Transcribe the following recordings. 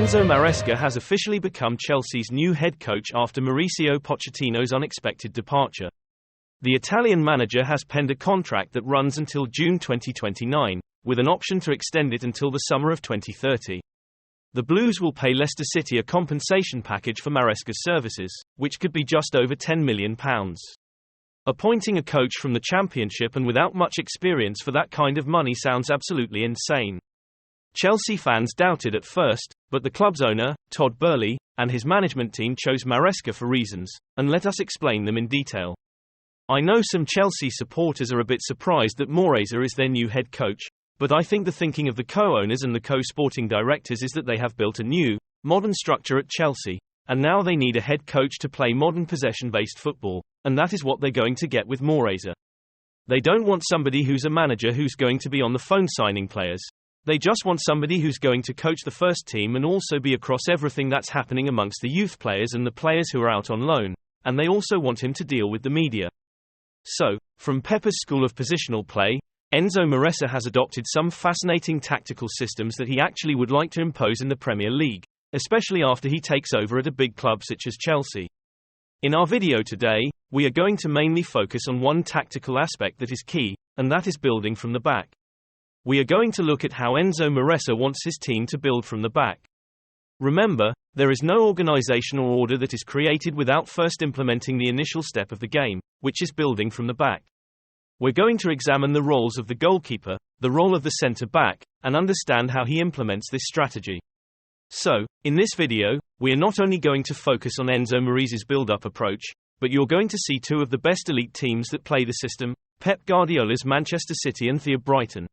Enzo Maresca has officially become Chelsea's new head coach after Mauricio Pochettino's unexpected departure. The Italian manager has penned a contract that runs until June 2029, with an option to extend it until the summer of 2030. The Blues will pay Leicester City a compensation package for Maresca's services, which could be just over £10 million. Appointing a coach from the Championship and without much experience for that kind of money sounds absolutely insane. Chelsea fans doubted at first, but the club's owner, Todd Boehly, and his management team chose Maresca for reasons, and let us explain them in detail. I know some Chelsea supporters are a bit surprised that Maresca is their new head coach, but I think the thinking of the co-owners and the co-sporting directors is that they have built a new, modern structure at Chelsea, and now they need a head coach to play modern possession-based football, and that is what they're going to get with Maresca. They don't want somebody who's a manager who's going to be on the phone signing players. They just want somebody who's going to coach the first team and also be across everything that's happening amongst the youth players and the players who are out on loan, and they also want him to deal with the media. So, from Pepper's school of positional play, Enzo Maresca has adopted some fascinating tactical systems that he actually would like to impose in the Premier League, especially after he takes over at a big club such as Chelsea. In our video today, we are going to mainly focus on one tactical aspect that is key, and that is building from the back. We are going to look at how Enzo Maresca wants his team to build from the back. Remember, there is no organization or order that is created without first implementing the initial step of the game, which is building from the back. We're going to examine the roles of the goalkeeper, the role of the centre-back, and understand how he implements this strategy. So, in this video, we are not only going to focus on Enzo Maresca's build-up approach, but you're going to see two of the best elite teams that play the system, Pep Guardiola's Manchester City and Brighton.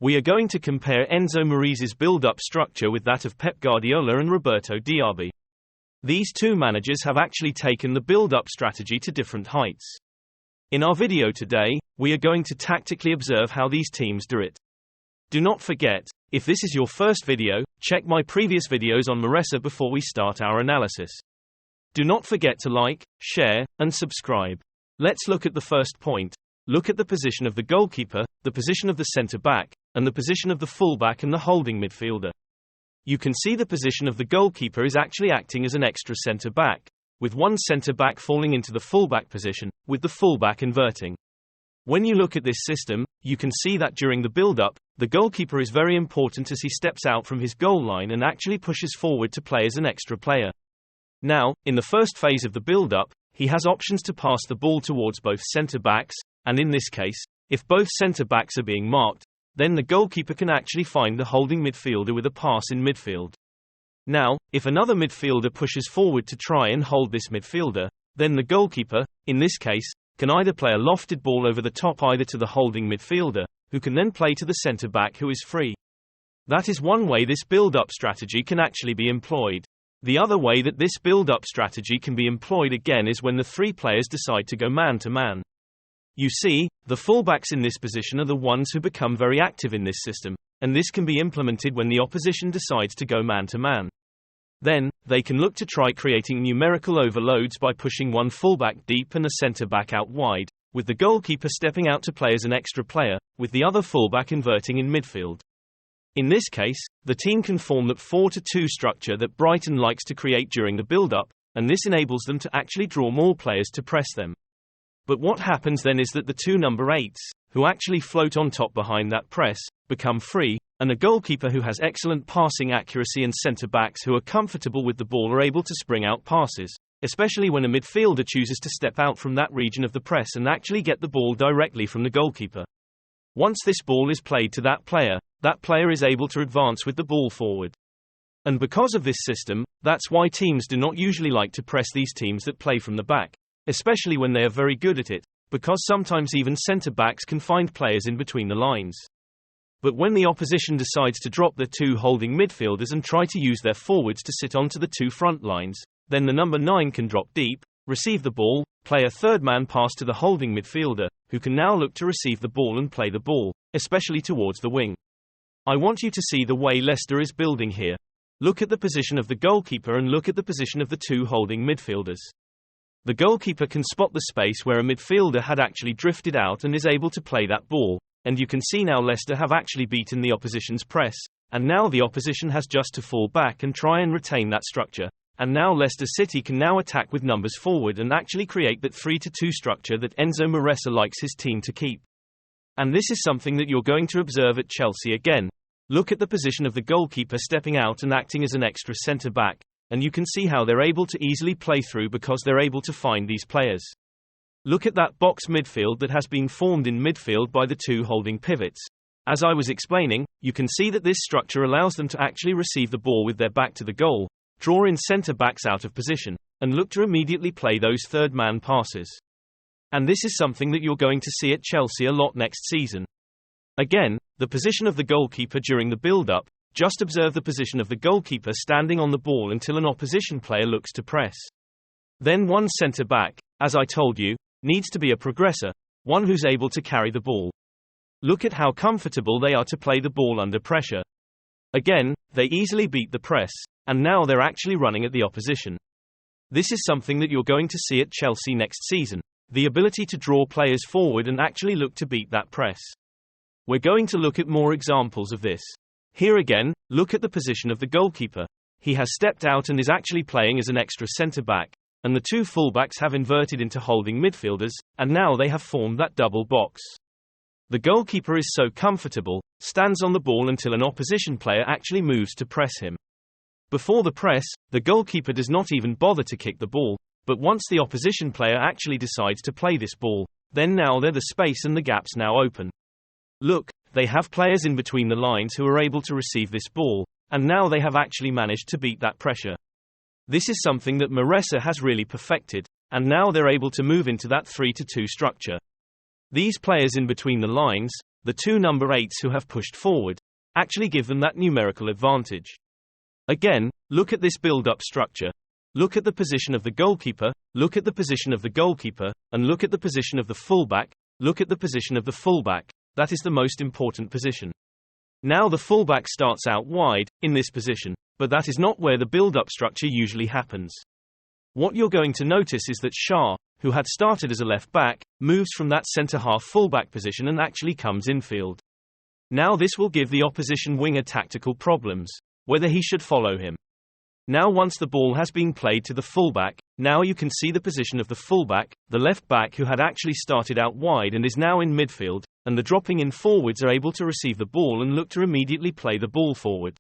We are going to compare Enzo Maresca's build-up structure with that of Pep Guardiola and Roberto Diaby. These two managers have actually taken the build-up strategy to different heights. In our video today, we are going to tactically observe how these teams do it. Do not forget, if this is your first video, check my previous videos on Maresca before we start our analysis. Do not forget to like, share, and subscribe. Let's look at the first point. Look at the position of the goalkeeper, the position of the centre-back, and the position of the full-back and the holding midfielder. You can see the position of the goalkeeper is actually acting as an extra centre-back, with one centre-back falling into the full-back position, with the full-back inverting. When you look at this system, you can see that during the build-up, the goalkeeper is very important as he steps out from his goal line and actually pushes forward to play as an extra player. Now, in the first phase of the build-up, he has options to pass the ball towards both centre-backs, and in this case, if both centre-backs are being marked, then the goalkeeper can actually find the holding midfielder with a pass in midfield. Now, if another midfielder pushes forward to try and hold this midfielder, then the goalkeeper, in this case, can either play a lofted ball over the top either to the holding midfielder, who can then play to the centre-back who is free. That is one way this build-up strategy can actually be employed. The other way that this build-up strategy can be employed again is when the three players decide to go man-to-man. You see, the fullbacks in this position are the ones who become very active in this system, and this can be implemented when the opposition decides to go man-to-man. Then, they can look to try creating numerical overloads by pushing one fullback deep and a centre-back out wide, with the goalkeeper stepping out to play as an extra player, with the other fullback inverting in midfield. In this case, the team can form that 4-2 structure that Brighton likes to create during the build-up, and this enables them to actually draw more players to press them. But what happens then is that the two number 8s, who actually float on top behind that press, become free, and a goalkeeper who has excellent passing accuracy and centre-backs who are comfortable with the ball are able to spring out passes, especially when a midfielder chooses to step out from that region of the press and actually get the ball directly from the goalkeeper. Once this ball is played to that player is able to advance with the ball forward. And because of this system, that's why teams do not usually like to press these teams that play from the back, especially when they are very good at it, because sometimes even centre-backs can find players in between the lines. But when the opposition decides to drop their two holding midfielders and try to use their forwards to sit onto the two front lines, then the number 9 can drop deep, receive the ball, play a third-man pass to the holding midfielder, who can now look to receive the ball and play the ball, especially towards the wing. I want you to see the way Leicester is building here. Look at the position of the goalkeeper and look at the position of the two holding midfielders. The goalkeeper can spot the space where a midfielder had actually drifted out and is able to play that ball, and you can see now Leicester have actually beaten the opposition's press, and now the opposition has just to fall back and try and retain that structure. And now Leicester City can now attack with numbers forward and actually create that 3-2 structure that Enzo Maresca likes his team to keep. And this is something that you're going to observe at Chelsea again. Look at the position of the goalkeeper stepping out and acting as an extra centre-back, and you can see how they're able to easily play through because they're able to find these players. Look at that box midfield that has been formed in midfield by the two holding pivots. As I was explaining, you can see that this structure allows them to actually receive the ball with their back to the goal, draw in centre-backs out of position, and look to immediately play those third-man passes. And this is something that you're going to see at Chelsea a lot next season. Again, the position of the goalkeeper during the build-up, just observe the position of the goalkeeper standing on the ball until an opposition player looks to press. Then one centre-back, as I told you, needs to be a progressor, one who's able to carry the ball. Look at how comfortable they are to play the ball under pressure. Again, they easily beat the press, and now they're actually running at the opposition. This is something that you're going to see at Chelsea next season, the ability to draw players forward and actually look to beat that press. We're going to look at more examples of this. Here again, look at the position of the goalkeeper. He has stepped out and is actually playing as an extra centre-back, and the two fullbacks have inverted into holding midfielders, and now they have formed that double box. The goalkeeper is so comfortable, stands on the ball until an opposition player actually moves to press him. Before the press, the goalkeeper does not even bother to kick the ball, but once the opposition player actually decides to play this ball, then now the space and the gaps now open. Look, they have players in between the lines who are able to receive this ball, and now they have actually managed to beat that pressure. This is something that Maresca has really perfected, and now they're able to move into that 3-2 structure. These players in between the lines, the two number 8s who have pushed forward, actually give them that numerical advantage. Again, look at this build-up structure. Look at the position of the goalkeeper, look at the position of the goalkeeper, and look at the position of the fullback, look at the position of the fullback. That is the most important position. Now the fullback starts out wide, in this position, but that is not where the build-up structure usually happens. What you're going to notice is that Shah, who had started as a left-back, moves from that centre-half fullback position and actually comes infield. Now this will give the opposition winger tactical problems, whether he should follow him. Now once the ball has been played to the fullback, now you can see the position of the fullback, the left-back who had actually started out wide and is now in midfield, and the dropping in forwards are able to receive the ball and look to immediately play the ball forward.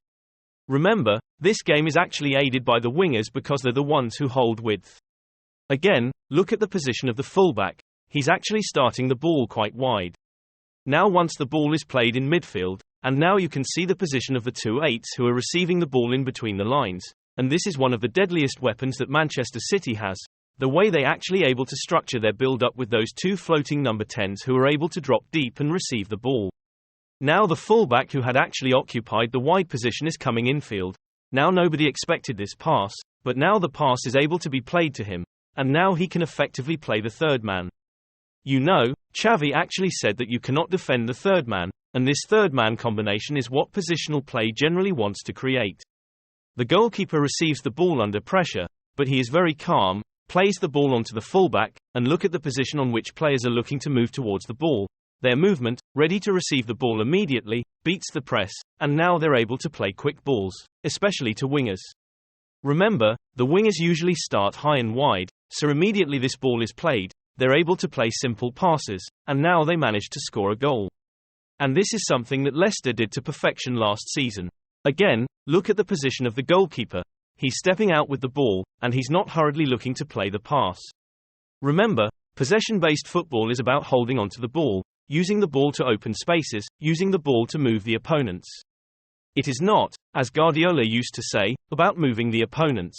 Remember, this game is actually aided by the wingers because they're the ones who hold width. Again, look at the position of the fullback. He's actually starting the ball quite wide. Now once the ball is played in midfield, and now you can see the position of the two 8s who are receiving the ball in between the lines, and this is one of the deadliest weapons that Manchester City has, the way they actually able to structure their build-up with those two floating number 10s who are able to drop deep and receive the ball. Now the fullback who had actually occupied the wide position is coming infield. Now nobody expected this pass, but now the pass is able to be played to him, and now he can effectively play the third man. You know, Xavi actually said that you cannot defend the third man, and this third man combination is what positional play generally wants to create. The goalkeeper receives the ball under pressure, but he is very calm, plays the ball onto the fullback, and look at the position on which players are looking to move towards the ball. Their movement, ready to receive the ball immediately, beats the press, and now they're able to play quick balls, especially to wingers. Remember, the wingers usually start high and wide, so immediately this ball is played, they're able to play simple passes, and now they manage to score a goal. And this is something that Leicester did to perfection last season. Again, look at the position of the goalkeeper. He's stepping out with the ball, and he's not hurriedly looking to play the pass. Remember, possession-based football is about holding onto the ball, using the ball to open spaces, using the ball to move the opponents. It is not, as Guardiola used to say, about moving the opponents.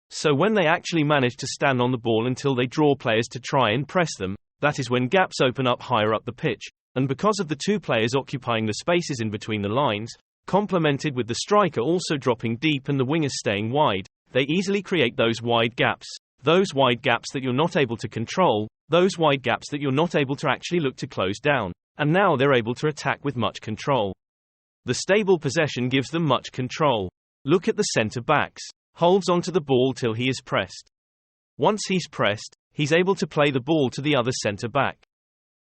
So when they actually manage to stand on the ball until they draw players to try and press them, that is when gaps open up higher up the pitch, and because of the two players occupying the spaces in between the lines, complemented with the striker also dropping deep and the wingers staying wide, they easily create those wide gaps that you're not able to control, those wide gaps that you're not able to actually look to close down, and now they're able to attack with much control. The stable possession gives them much control. Look at the centre-backs. Holds onto the ball till he is pressed. Once he's pressed, he's able to play the ball to the other centre-back.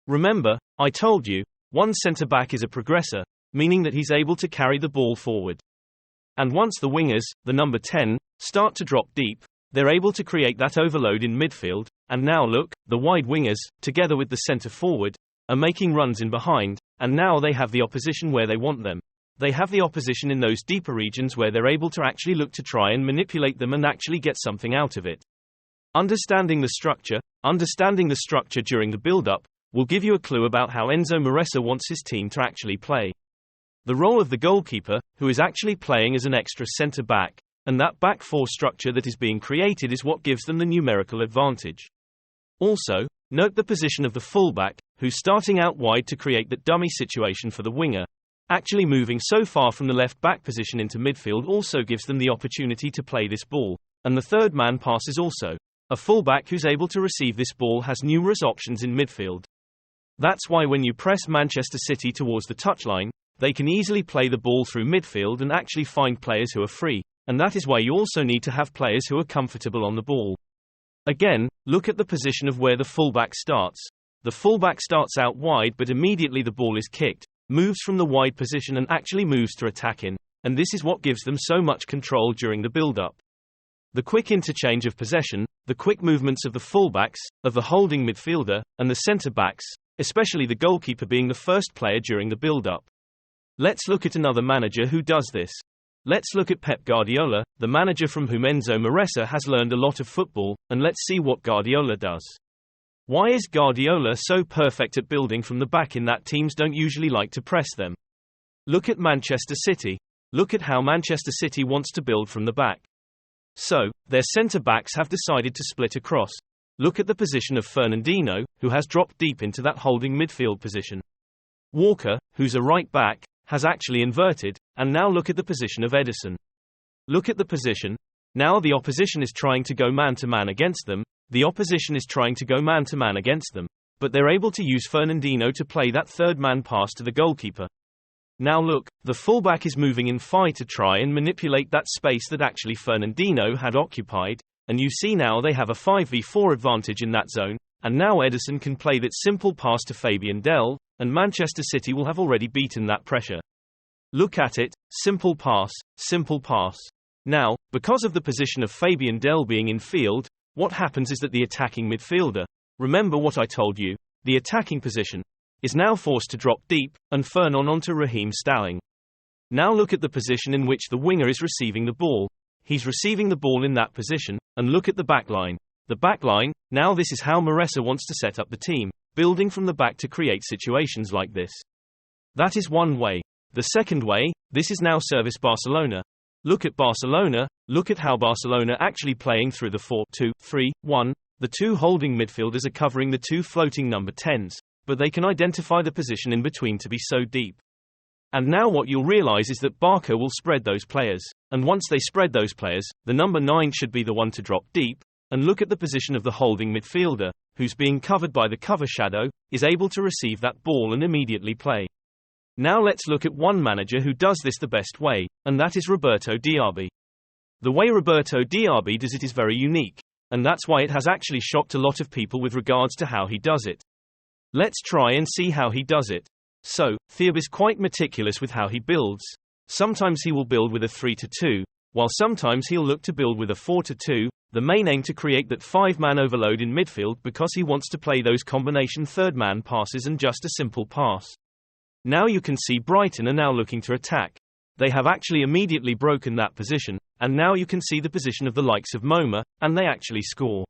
Remember, I told you, one centre-back is a progressor, meaning that he's able to carry the ball forward. And once the wingers, the number 10, start to drop deep, they're able to create that overload in midfield, and now look, the wide wingers, together with the centre forward, are making runs in behind, and now they have the opposition where they want them. They have the opposition in those deeper regions where they're able to actually look to try and manipulate them and actually get something out of it. Understanding the structure during the build-up, will give you a clue about how Enzo Maresca wants his team to actually play. The role of the goalkeeper, who is actually playing as an extra centre-back, and that back four structure that is being created is what gives them the numerical advantage. Also, note the position of the fullback, who's starting out wide to create that dummy situation for the winger. Actually moving so far from the left-back position into midfield also gives them the opportunity to play this ball, and the third man passes also. A fullback who's able to receive this ball has numerous options in midfield. That's why when you press Manchester City towards the touchline, they can easily play the ball through midfield and actually find players who are free, and that is why you also need to have players who are comfortable on the ball. Again, look at the position of where the fullback starts. The fullback starts out wide, but immediately the ball is kicked, moves from the wide position and actually moves to attack in, and this is what gives them so much control during the build-up. The quick interchange of possession, the quick movements of the fullbacks, of the holding midfielder, and the centre-backs, especially the goalkeeper being the first player during the build-up. Let's look at another manager who does this. Let's look at Pep Guardiola, the manager from whom Enzo Maresca has learned a lot of football, and let's see what Guardiola does. Why is Guardiola so perfect at building from the back in that teams don't usually like to press them? Look at Manchester City. Look at how Manchester City wants to build from the back. So, their centre-backs have decided to split across. Look at the position of Fernandinho, who has dropped deep into that holding midfield position. Walker, who's a right back, has actually inverted, and now look at the position of Ederson. Look at the position. Now the opposition is trying to go man-to-man against them, but they're able to use Fernandinho to play that third-man pass to the goalkeeper. Now look, the fullback is moving in five to try and manipulate that space that actually Fernandinho had occupied, and you see now they have a 5v4 advantage in that zone, and now Ederson can play that simple pass to Fabian Delph, and Manchester City will have already beaten that pressure. Look at it, simple pass, simple pass. Now, because of the position of Fabian Delph being in field, what happens is that the attacking midfielder, remember what I told you, the attacking position, is now forced to drop deep, and Fernand onto Raheem Sterling. Now look at the position in which the winger is receiving the ball. He's receiving the ball in that position, and look at the backline. The backline, now this is how Maresca wants to set up the team, building from the back to create situations like this. That is one way. The second way, this is now service Barcelona. Look at Barcelona, look at how Barcelona actually playing through the 4-2-3-1. The two holding midfielders are covering the two floating number 10s, but they can identify the position in between to be so deep. And now what you'll realize is that Barca will spread those players, and once they spread those players, the number 9 should be the one to drop deep, and look at the position of the holding midfielder, who's being covered by the cover shadow, is able to receive that ball and immediately play. Now let's look at one manager who does this the best way, and that is Roberto Diaby. The way Roberto Diaby does it is very unique, and that's why it has actually shocked a lot of people with regards to how he does it. Let's try and see how he does it. So, Diaby is quite meticulous with how he builds. Sometimes he will build with a 3-2, while sometimes he'll look to build with a 4-2, the main aim to create that 5-man overload in midfield because he wants to play those combination third-man passes and just a simple pass. Now you can see Brighton are now looking to attack. They have actually immediately broken that position, and now you can see the position of the likes of Moma, and they actually score.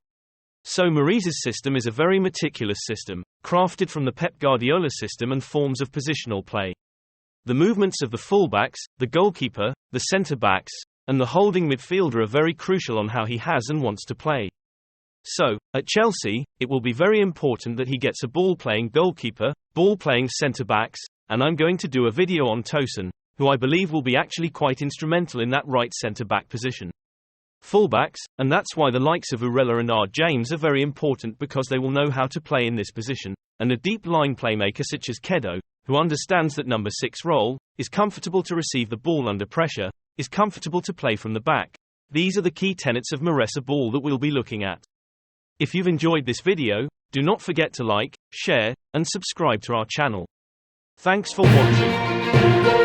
So Maurice's system is a very meticulous system, crafted from the Pep Guardiola system and forms of positional play. The movements of the fullbacks, the goalkeeper, the centre-backs, and the holding midfielder are very crucial on how he has and wants to play. So, at Chelsea, it will be very important that he gets a ball-playing goalkeeper, ball-playing centre-backs, and I'm going to do a video on Tosin, who I believe will be actually quite instrumental in that right centre-back position. Fullbacks, and that's why the likes of Urella and R. James are very important because they will know how to play in this position, and a deep line playmaker such as Kedo, who understands that number 6 role, is comfortable to receive the ball under pressure, is comfortable to play from the back. These are the key tenets of Maresca ball that we'll be looking at. If you've enjoyed this video, do not forget to like, share, and subscribe to our channel. Thanks for watching.